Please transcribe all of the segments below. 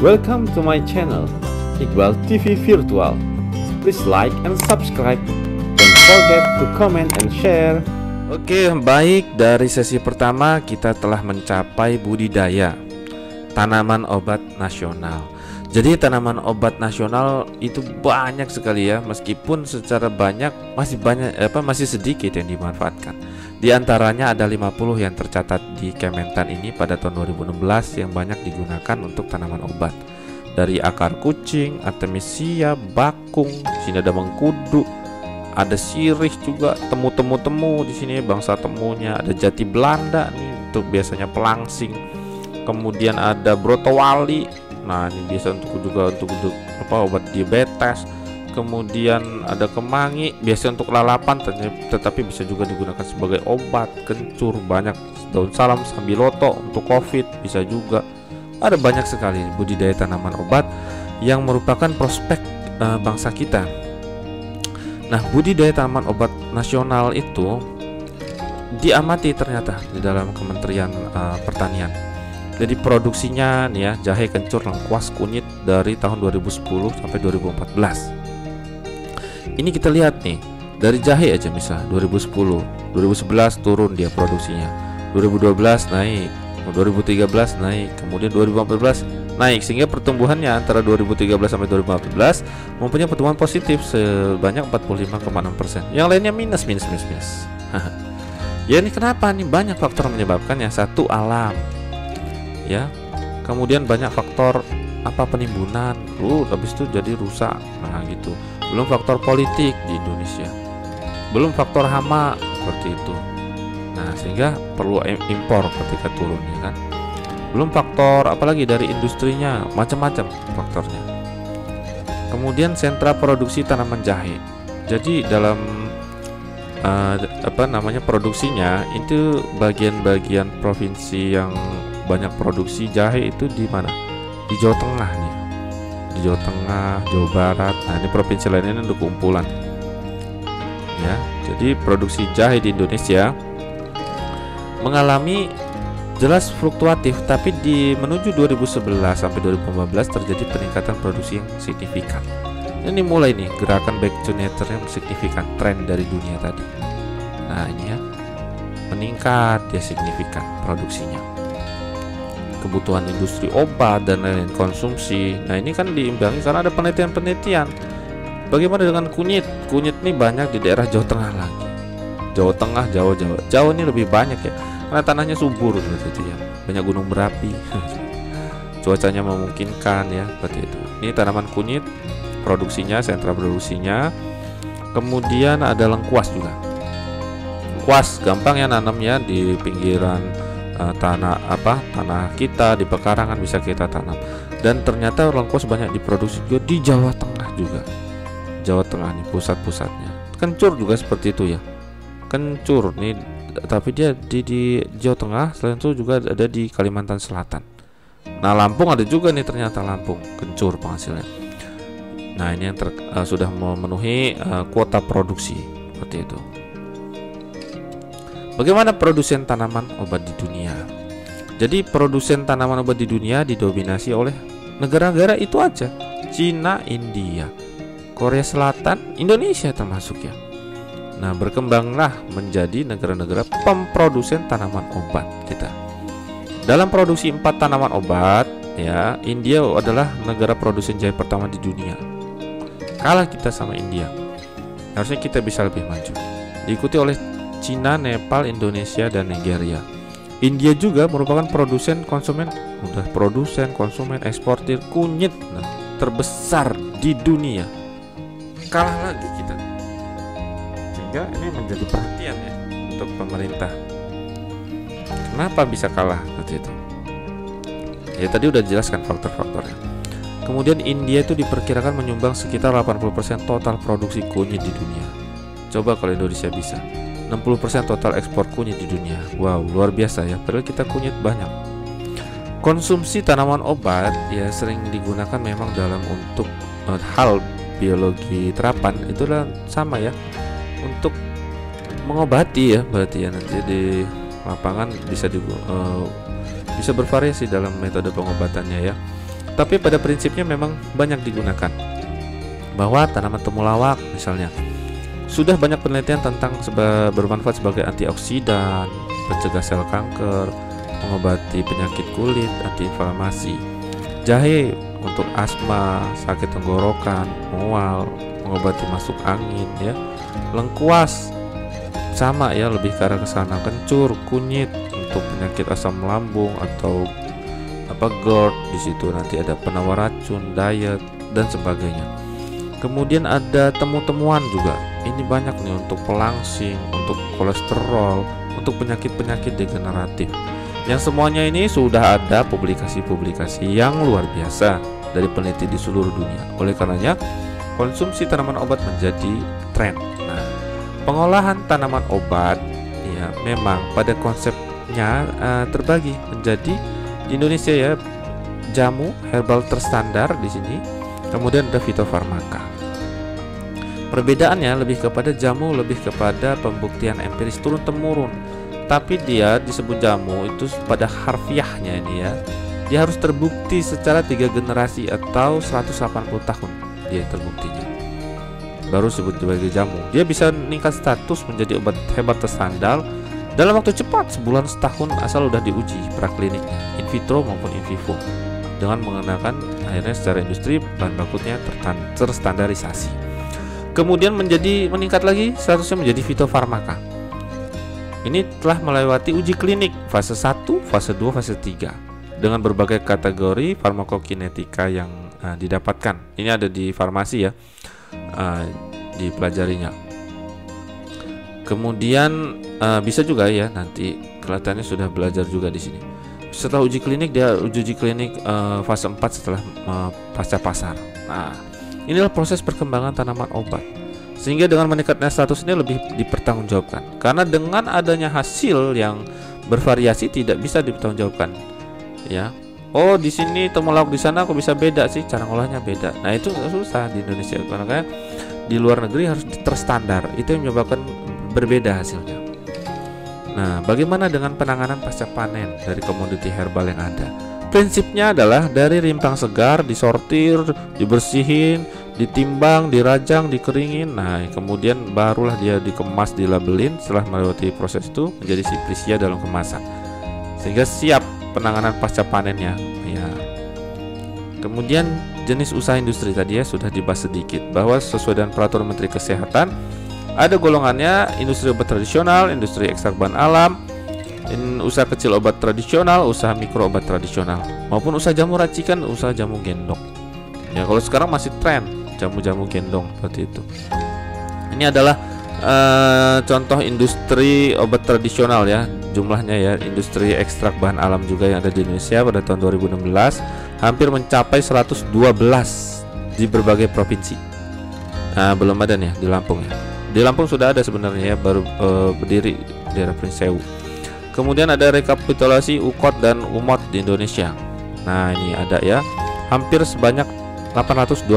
Welcome to my channel, Iqbal TV Virtual. Please like and subscribe. Don't forget to comment and share. Oke, baik, dari sesi pertama kita telah mencapai budidaya tanaman obat nasional. Jadi tanaman obat nasional itu banyak sekali ya, meskipun secara banyak masih sedikit yang dimanfaatkan. Di antaranya ada 50 yang tercatat di Kementan ini pada tahun 2016 yang banyak digunakan untuk tanaman obat. Dari akar kucing, artemisia, bakung, sini ada mengkudu, ada sirih juga, temu di sini bangsa temunya, ada jati Belanda nih untuk biasanya pelangsing. Kemudian ada brotowali. Nah, ini biasa untuk obat diabetes. Kemudian ada kemangi, biasa untuk lalapan, tetapi bisa juga digunakan sebagai obat. Kencur banyak, daun salam, sambiloto untuk COVID bisa juga. Ada banyak sekali budidaya tanaman obat yang merupakan prospek bangsa kita. Nah, budidaya tanaman obat nasional itu diamati ternyata di dalam Kementerian Pertanian. Jadi produksinya nih ya, jahe, kencur, lengkuas, kunyit dari tahun 2010 sampai 2014. Ini kita lihat nih, dari jahe aja misal 2010, 2011 turun dia produksinya, 2012 naik, 2013 naik, kemudian 2014 naik, sehingga pertumbuhannya antara 2013 sampai 2014 mempunyai pertumbuhan positif sebanyak 45,6%. Yang lainnya minus. Ya, ini kenapa nih? Banyak faktor menyebabkannya. Satu, alam. Ya. Kemudian banyak faktor penimbunan. Habis itu jadi rusak. Nah, gitu. Belum faktor politik di Indonesia, belum faktor hama seperti itu. Nah, sehingga perlu impor ketika turun, ya kan. Belum faktor apalagi dari industrinya, macam-macam faktornya. Kemudian sentra produksi tanaman jahe. Jadi dalam produksinya itu bagian-bagian provinsi yang banyak produksi jahe itu di mana? Di Jawa Tengah nih. Di Jawa Tengah, Jawa Barat. Nah, ini provinsi lainnya untuk kumpulan. Ya, jadi produksi jahe di Indonesia mengalami jelas fluktuatif, tapi menuju 2011 sampai 2015 terjadi peningkatan produksi yang signifikan. Ini mulai nih gerakan back to nature yang signifikan, tren dari dunia tadi. Nah, ini ya, meningkat ya signifikan produksinya. Kebutuhan industri obat dan lain-lain konsumsi. Nah, ini kan diimbangi karena ada penelitian. Bagaimana dengan kunyit? Kunyit ini banyak di daerah Jawa Tengah lagi. Jawa Tengah, Jawa ini lebih banyak ya, karena tanahnya subur seperti itu ya. Banyak gunung berapi. Cuacanya memungkinkan ya, seperti itu. Ini tanaman kunyit, produksinya, sentra produksinya. Kemudian ada lengkuas juga. Lengkuas gampang ya nanamnya di pinggiran tanah kita, di pekarangan bisa kita tanam. Dan ternyata lengkuas banyak diproduksi juga di Jawa Tengah juga. Jawa Tengah nih pusat-pusatnya. Kencur juga seperti itu ya. Kencur nih, tapi dia di Jawa Tengah. Selain itu juga ada di Kalimantan Selatan. Nah, Lampung ada juga nih ternyata, Lampung kencur penghasilnya. Nah, ini yang sudah memenuhi kuota produksi seperti itu. Bagaimana produsen tanaman obat di dunia? Jadi produsen tanaman obat di dunia didominasi oleh negara-negara itu aja. Cina, India, Korea Selatan, Indonesia termasuk ya. Nah, berkembanglah menjadi negara-negara pemprodusen tanaman obat kita. Dalam produksi 4 tanaman obat ya, India adalah negara produsen jahe pertama di dunia. Kalah kita sama India. Harusnya kita bisa lebih maju. Diikuti oleh Cina, Nepal, Indonesia, dan Nigeria. India juga merupakan produsen konsumen eksportir kunyit terbesar di dunia. Kalah lagi kita. Sehingga ini menjadi perhatian ya untuk pemerintah. Kenapa bisa kalah seperti itu? Ya, tadi udah dijelaskan faktor-faktornya. Kemudian India itu diperkirakan menyumbang sekitar 80% total produksi kunyit di dunia. Coba kalau Indonesia bisa 60% total ekspor kunyit di dunia. Wow, luar biasa ya. Padahal kita kunyit banyak. Konsumsi tanaman obat ya sering digunakan memang dalam untuk hal biologi terapan itulah sama ya, untuk mengobati ya, berarti ya nanti di lapangan bisa bervariasi dalam metode pengobatannya ya. tapi pada prinsipnya memang banyak digunakan. Bahwa tanaman temulawak misalnya sudah banyak penelitian tentang bermanfaat sebagai antioksidan, pencegah sel kanker, mengobati penyakit kulit, antiinflamasi. Jahe untuk asma, sakit tenggorokan, mual, mengobati masuk angin ya. Lengkuas sama ya, lebih ke arah ke sana. Kencur, kunyit untuk penyakit asam lambung atau GERD, di situ nanti ada penawar racun, diet dan sebagainya. Kemudian ada temu-temuan juga. Ini banyak nih untuk pelangsing, untuk kolesterol, untuk penyakit-penyakit degeneratif. Yang semuanya ini sudah ada publikasi-publikasi yang luar biasa dari peneliti di seluruh dunia. Oleh karenanya, konsumsi tanaman obat menjadi tren. Nah, pengolahan tanaman obat ya memang pada konsepnya terbagi menjadi di Indonesia ya, jamu herbal terstandar di sini. Kemudian ada fitofarmaka. Perbedaannya lebih kepada jamu, lebih kepada pembuktian empiris turun temurun. Tapi dia disebut jamu itu pada harfiahnya ini ya. Dia harus terbukti secara 3 generasi atau 180 tahun dia terbuktinya. Baru disebut sebagai jamu. Dia bisa meningkat status menjadi obat herbal terstandar dalam waktu cepat, sebulan setahun, asal udah diuji prakliniknya, in vitro maupun in vivo, dengan menggunakan akhirnya secara industri bahan bakunya terstandarisasi. Kemudian meningkat lagi statusnya menjadi fitofarmaka. Ini telah melewati uji klinik fase 1, fase 2, fase 3 dengan berbagai kategori farmakokinetika yang didapatkan. Ini ada di farmasi ya, dipelajarinya. Kemudian bisa juga ya, nanti kelihatannya sudah belajar juga di sini. Setelah uji klinik, dia uji klinik fase 4 setelah pasca pasar. Nah, inilah proses perkembangan tanaman obat. Sehingga dengan meningkatnya status ini lebih dipertanggungjawabkan. Karena dengan adanya hasil yang bervariasi tidak bisa dipertanggungjawabkan. Ya. Oh, di sini temulawak, di sana kok bisa beda sih, cara ngolahnya beda. Nah, itu susah di Indonesia. Karena di luar negeri harus terstandar. Itu yang menyebabkan berbeda hasilnya. Nah, bagaimana dengan penanganan pasca panen dari komoditi herbal yang ada? Prinsipnya adalah dari rimpang segar disortir, dibersihin, ditimbang, dirajang, dikeringin. Nah, kemudian barulah dia dikemas, dilabelin. Setelah melewati proses itu menjadi siplisia dalam kemasan, sehingga siap penanganan pasca panennya. Ya. Kemudian jenis usaha industri tadi ya sudah dibahas sedikit, bahwa sesuai dengan peraturan Menteri Kesehatan ada golongannya industri obat tradisional, industri ekstrak bahan alam, usaha kecil obat tradisional, usaha mikro obat tradisional, maupun usaha jamu racikan, usaha jamu gendong. Ya, kalau sekarang masih tren jamu-jamu gendong seperti itu. Ini adalah contoh industri obat tradisional ya, jumlahnya ya. Industri ekstrak bahan alam juga yang ada di Indonesia pada tahun 2016 hampir mencapai 112 di berbagai provinsi. Nah, belum ada nih di Lampung ya. Di Lampung sudah ada sebenarnya ya, baru berdiri di daerah Prinsewu. Kemudian ada rekapitulasi UKOT dan UMOT di Indonesia. Nah, ini ada ya, hampir sebanyak 828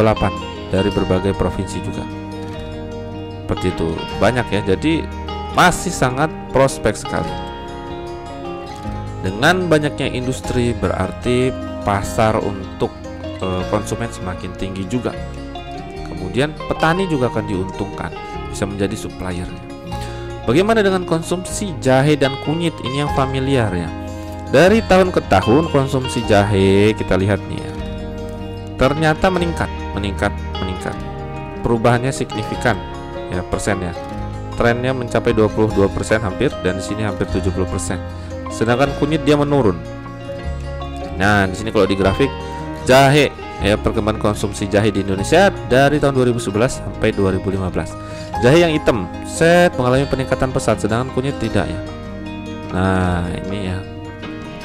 dari berbagai provinsi juga. Seperti itu, banyak ya. Jadi masih sangat prospek sekali. Dengan banyaknya industri berarti pasar untuk konsumen semakin tinggi juga. Kemudian petani juga akan diuntungkan, bisa menjadi suppliernya. Bagaimana dengan konsumsi jahe dan kunyit? Ini yang familiar ya. Dari tahun ke tahun konsumsi jahe kita lihat nih ya, ternyata meningkat. Perubahannya signifikan ya persennya. Trennya mencapai 22% hampir, dan di sini hampir 70%. Sedangkan kunyit dia menurun. Nah, di sini kalau di grafik jahe ya, perkembangan konsumsi jahe di Indonesia dari tahun 2011 sampai 2015. Jahe yang hitam mengalami peningkatan pesat, sedangkan kunyit tidak ya. Nah, ini ya,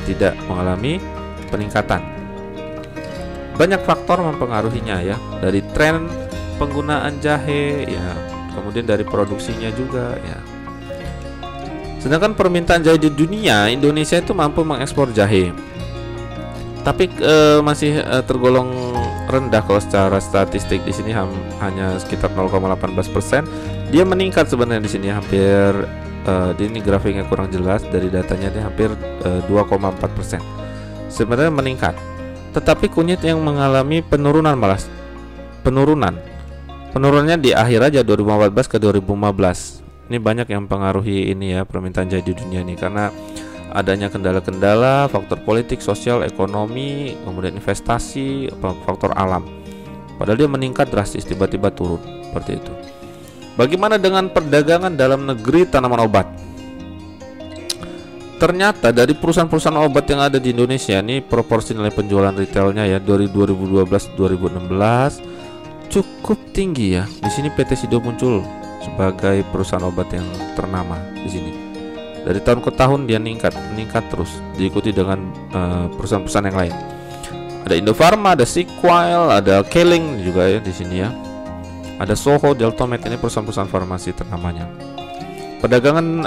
tidak mengalami peningkatan. Banyak faktor mempengaruhinya ya, dari tren penggunaan jahe ya, kemudian dari produksinya juga ya. Sedangkan permintaan jahe di dunia, Indonesia itu mampu mengekspor jahe, tapi masih tergolong rendah kalau secara statistik. Di sini hanya sekitar 0,18%. Dia meningkat sebenarnya di sini hampir di ini grafiknya kurang jelas dari datanya, dia hampir 2,4%. Sebenarnya meningkat. tetapi kunyit yang mengalami penurunan malah penurunannya di akhir aja 2014 ke 2015. Ini banyak yang mempengaruhi ini ya, permintaan jahe di dunia ini, karena adanya kendala-kendala faktor politik, sosial, ekonomi, kemudian investasi, faktor alam. Padahal dia meningkat drastis, tiba-tiba turun seperti itu. Bagaimana dengan perdagangan dalam negeri tanaman obat? Ternyata dari perusahaan-perusahaan obat yang ada di Indonesia ini, proporsi nilai penjualan retailnya ya dari 2012-2016 cukup tinggi ya. Di sini PT Sido muncul sebagai perusahaan obat yang ternama di sini. Dari tahun ke tahun dia meningkat terus, diikuti dengan perusahaan-perusahaan yang lain. Ada Indofarma, ada Sequile, ada Keling juga ya di sini ya. Ada Soho, Deltomed, ini perusahaan-perusahaan farmasi ternamanya. Perdagangan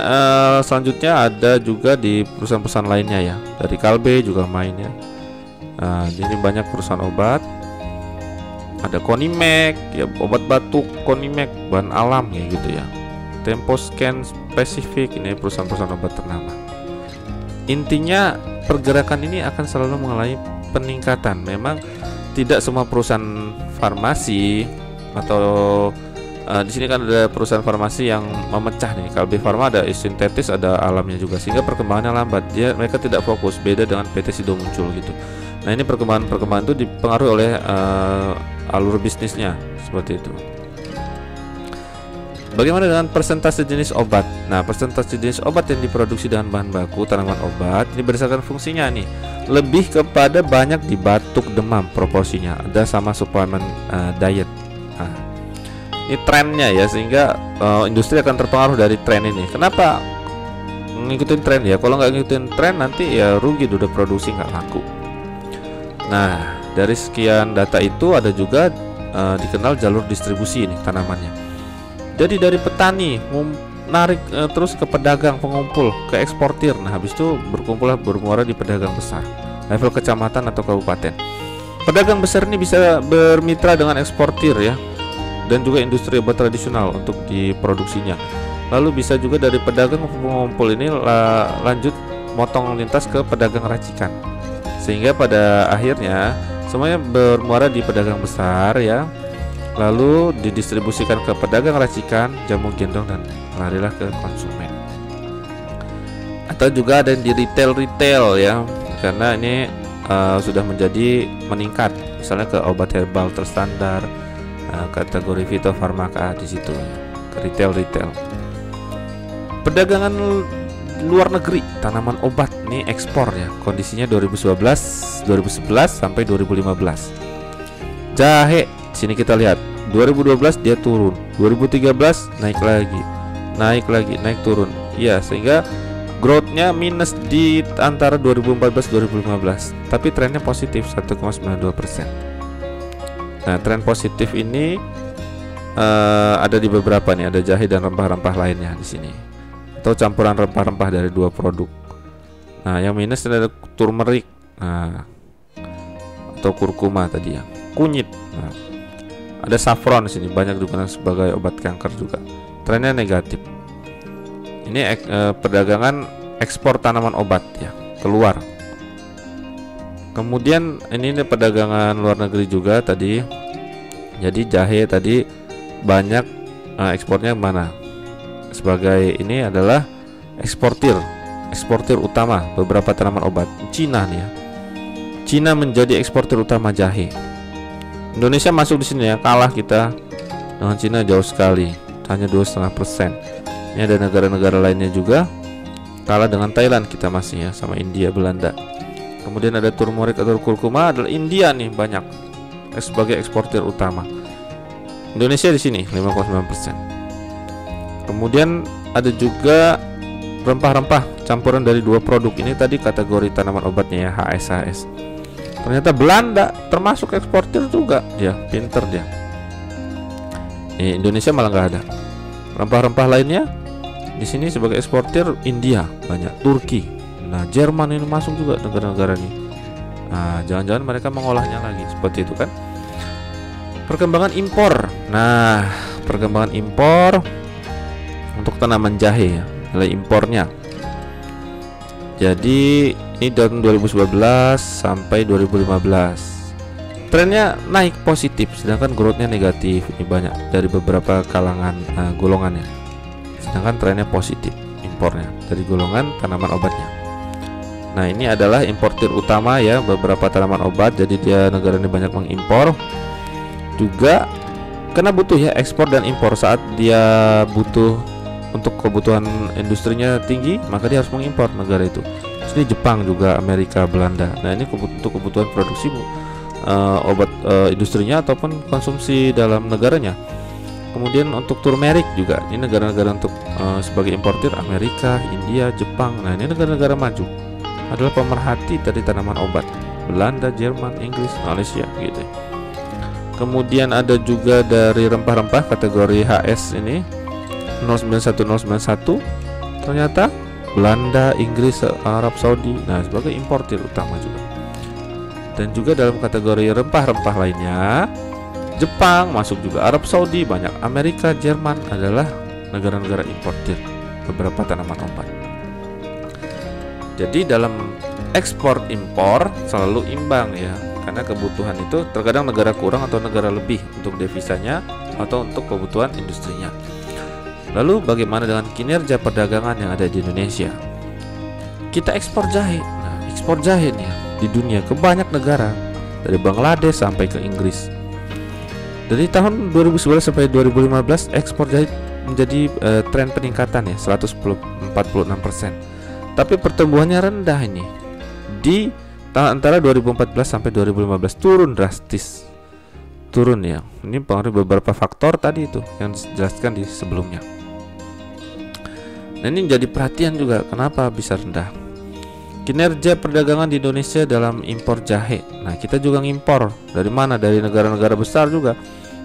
selanjutnya ada juga di perusahaan-perusahaan lainnya ya. Dari Kalbe juga main ya. Jadi banyak perusahaan obat. Ada Konimek ya, obat batuk Konimek, bahan alam ya gitu ya. Temposcan, Spesifik, ini perusahaan-perusahaan obat ternama. Intinya pergerakan ini akan selalu mengalami peningkatan. Memang tidak semua perusahaan farmasi atau di sini kan ada perusahaan farmasi yang memecah nih. Kalbe Farma ada sintetis, ada alamnya juga, sehingga perkembangannya lambat. Mereka tidak fokus, beda dengan PT Sido muncul gitu. Nah ini perkembangan itu dipengaruhi oleh alur bisnisnya seperti itu. Bagaimana dengan persentase jenis obat? Nah, persentase jenis obat yang diproduksi dengan bahan baku tanaman obat ini berdasarkan fungsinya nih. Lebih kepada banyak di batuk, demam proporsinya. Ada sama suplemen diet. Nah, ini trennya ya, sehingga industri akan terpengaruh dari tren ini. Kenapa ngikutin tren ya? Kalau nggak ngikutin tren nanti ya rugi, udah produksi nggak laku. Nah, dari sekian data itu ada juga dikenal jalur distribusi ini tanamannya. Jadi dari petani narik terus ke pedagang, pengumpul, ke eksportir. Nah, habis itu bermuara di pedagang besar, level kecamatan atau kabupaten. Pedagang besar ini bisa bermitra dengan eksportir ya, dan juga industri obat tradisional untuk diproduksinya. Lalu bisa juga dari pedagang pengumpul ini lanjut motong lintas ke pedagang racikan, sehingga pada akhirnya semuanya bermuara di pedagang besar ya, lalu didistribusikan ke pedagang racikan, jamu gendong, dan larilah ke konsumen. Atau juga ada di retail ya, karena ini sudah menjadi meningkat, misalnya ke obat herbal terstandar, kategori fitofarmaka di situ ya, ke retail. Perdagangan luar negeri tanaman obat ini ekspor ya, kondisinya 2011 sampai 2015. Jahe sini kita lihat 2012 dia turun, 2013 naik turun ya, sehingga growth-nya minus di antara 2014-2015, tapi trennya positif 1,92%. Nah, tren positif ini ada di beberapa nih, ada jahe dan rempah-rempah lainnya di sini, atau campuran rempah-rempah dari dua produk. Nah, yang minus ada turmeric, atau kurkuma tadi ya, kunyit. Nah, ada saffron di sini, banyak digunakan sebagai obat kanker juga. Trennya negatif. Ini perdagangan ekspor tanaman obat ya, keluar. Kemudian ini perdagangan luar negeri juga tadi. Jadi jahe tadi banyak ekspornya mana? Sebagai ini adalah eksportir utama beberapa tanaman obat. Cina nih ya. Cina menjadi eksportir utama jahe. Indonesia masuk di sini ya, kalah kita dengan Cina jauh sekali, hanya 2,5%. Ini ada negara-negara lainnya juga, kalah dengan Thailand kita masih ya, sama India, Belanda. Kemudian ada turmeric atau kurkuma, adalah India nih banyak sebagai eksportir utama. Indonesia di sini 5,9%. Kemudian ada juga rempah-rempah campuran dari dua produk ini tadi kategori tanaman obatnya ya, HS. Ternyata Belanda termasuk eksportir juga, dia pinter dia. Indonesia malah nggak ada. Rempah-rempah lainnya di sini sebagai eksportir India banyak, Turki, nah Jerman ini masuk juga negara-negara ini. Nah, jangan-jangan mereka mengolahnya lagi seperti itu kan. Perkembangan impor. Nah, perkembangan impor untuk tanaman jahe ya, adalah impornya. Jadi ini tahun 2019 sampai 2015 trennya naik positif, sedangkan growth-nya negatif. Ini banyak dari beberapa kalangan golongannya. Sedangkan trennya positif impornya dari golongan tanaman obatnya. Nah, ini adalah importir utama ya, beberapa tanaman obat. Jadi dia negara ini banyak mengimpor. Juga karena butuh ya ekspor dan impor. Saat dia butuh untuk kebutuhan industrinya tinggi, maka dia harus mengimpor negara itu. Ini Jepang juga, Amerika, Belanda. Nah, ini untuk kebutuhan produksi obat industrinya ataupun konsumsi dalam negaranya. Kemudian untuk turmeric juga, ini negara-negara untuk sebagai importir Amerika, India, Jepang. Nah, ini negara-negara maju adalah pemerhati dari tanaman obat. Belanda, Jerman, Inggris, Malaysia gitu. Kemudian ada juga dari rempah-rempah kategori HS ini 091091, ternyata Belanda, Inggris, Arab Saudi. Nah, sebagai importir utama juga. Dan juga dalam kategori rempah-rempah lainnya, Jepang masuk juga, Arab Saudi banyak, Amerika, Jerman adalah negara-negara importir beberapa tanaman obat. Jadi dalam ekspor impor selalu imbang ya, karena kebutuhan itu terkadang negara kurang atau negara lebih untuk devisanya atau untuk kebutuhan industrinya. Lalu bagaimana dengan kinerja perdagangan yang ada di Indonesia? Kita ekspor jahe. Nah, ekspor jahe nih di dunia ke banyak negara, dari Bangladesh sampai ke Inggris. Dari tahun 2011 sampai 2015 ekspor jahe menjadi tren peningkatan ya, 146%. Tapi pertumbuhannya rendah ini. Di antara 2014 sampai 2015 turun drastis. Turun ya. Ini pengaruh beberapa faktor tadi itu yang dijelaskan di sebelumnya. Nah, ini jadi perhatian juga kenapa bisa rendah. Kinerja perdagangan di Indonesia dalam impor jahe. Nah, kita juga ngimpor dari mana? Dari negara-negara besar juga,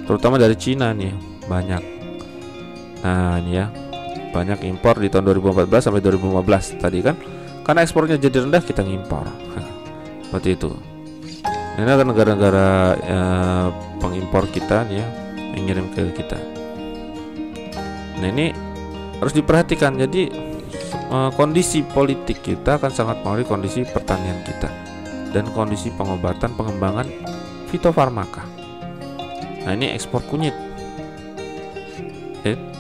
terutama dari Cina nih banyak. Nah, ini ya, banyak impor di tahun 2014 sampai 2015 tadi kan, karena ekspornya jadi rendah kita ngimpor. Seperti itu. Ini adalah negara-negara pengimpor kita nih ya, yang ngirim ke kita. Nah, ini harus diperhatikan. Jadi kondisi politik kita akan sangat mempengaruhi kondisi pertanian kita dan kondisi pengobatan pengembangan fitofarmaka. Nah, ini ekspor kunyit.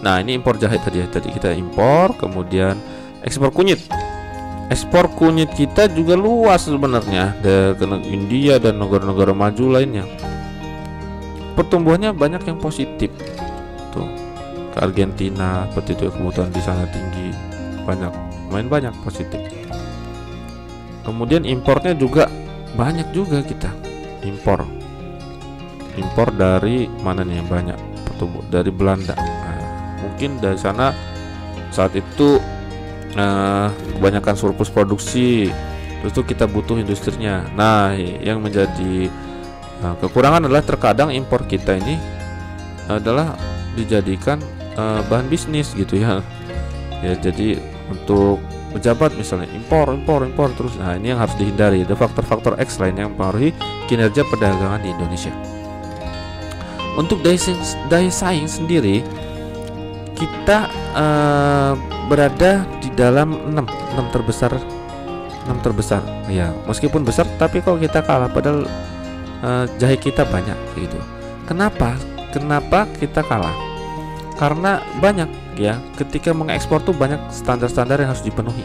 Nah, ini impor jahe tadi ya. Tadi kita impor, kemudian ekspor kunyit. Ekspor kunyit kita juga luas sebenarnya ke India dan negara-negara maju lainnya. Pertumbuhannya banyak yang positif. Tuh, ke Argentina seperti itu, kebutuhan di sana tinggi. Banyak positif. Kemudian impornya juga banyak juga kita impor dari mana nih yang banyak pertumbuh? Dari Belanda. Nah, mungkin dari sana saat itu kebanyakan surplus produksi, terus tuh kita butuh industrinya. Nah, yang menjadi kekurangan adalah terkadang impor kita ini adalah dijadikan bahan bisnis gitu ya. Ya, jadi untuk pejabat misalnya impor terus. Nah, ini yang harus dihindari. Ada faktor-faktor X lain yang mempengaruhi kinerja perdagangan di Indonesia. Untuk daya saing sendiri, kita berada di dalam 6 terbesar. Ya, meskipun besar tapi kok kita kalah padahal jahe kita banyak gitu. Kenapa kita kalah? Karena banyak ya, ketika mengekspor tuh banyak standar-standar yang harus dipenuhi,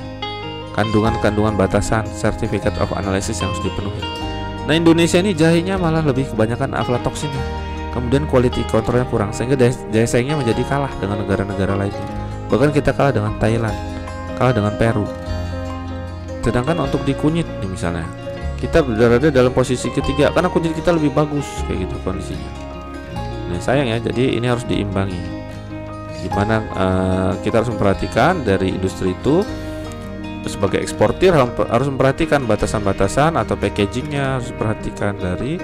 kandungan batasan, certificate of analysis yang harus dipenuhi. Nah, Indonesia ini jahenya malah lebih kebanyakan aflatoksinnya, kemudian quality controlnya kurang, sehingga daya saingnya menjadi kalah dengan negara-negara lainnya. Bahkan kita kalah dengan Thailand, kalah dengan Peru. Sedangkan untuk di kunyit nih misalnya, kita berada dalam posisi ketiga karena kunyit kita lebih bagus kayak gitu kondisinya. Nah, sayang ya, jadi ini harus diimbangi. Dimana kita harus memperhatikan dari industri itu sebagai eksportir harus memperhatikan batasan-batasan atau packagingnya, harus perhatikan dari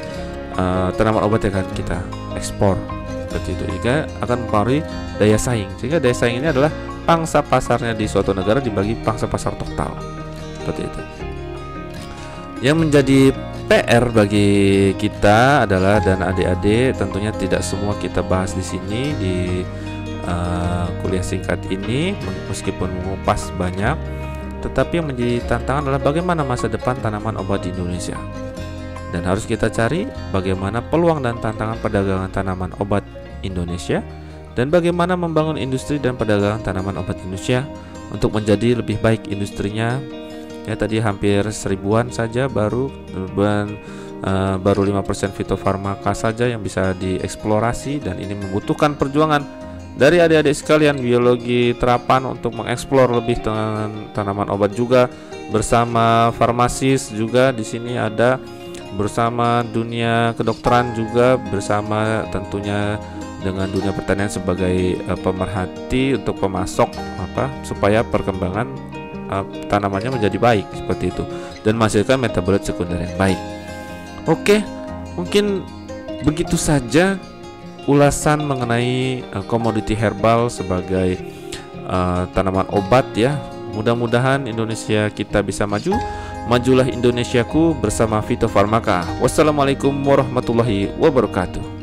tanaman obat yang akan kita ekspor seperti itu, jika akan mempengaruhi daya saing. Sehingga daya saing ini adalah pangsa pasarnya di suatu negara dibagi pangsa pasar total seperti itu. Yang menjadi PR bagi kita adalah, dan adik-adik tentunya tidak semua kita bahas di sini di kuliah singkat ini, meskipun mengupas banyak, tetapi yang menjadi tantangan adalah bagaimana masa depan tanaman obat di Indonesia. Dan harus kita cari bagaimana peluang dan tantangan perdagangan tanaman obat Indonesia, dan bagaimana membangun industri dan perdagangan tanaman obat Indonesia untuk menjadi lebih baik industrinya. Ya, tadi hampir 1000-an saja baru 5% fitofarmaka saja yang bisa dieksplorasi, dan ini membutuhkan perjuangan dari adik-adik sekalian biologi terapan untuk mengeksplor lebih tanaman obat juga bersama farmasis juga di sini ada, bersama dunia kedokteran juga, bersama tentunya dengan dunia pertanian sebagai pemerhati untuk pemasok supaya perkembangan tanamannya menjadi baik seperti itu dan menghasilkan metabolit sekunder yang baik. Oke, mungkin begitu saja ulasan mengenai komoditi herbal sebagai tanaman obat ya. Mudah-mudahan Indonesia kita bisa maju. Majulah Indonesiaku bersama Fitofarmaka. Wassalamualaikum warahmatullahi wabarakatuh.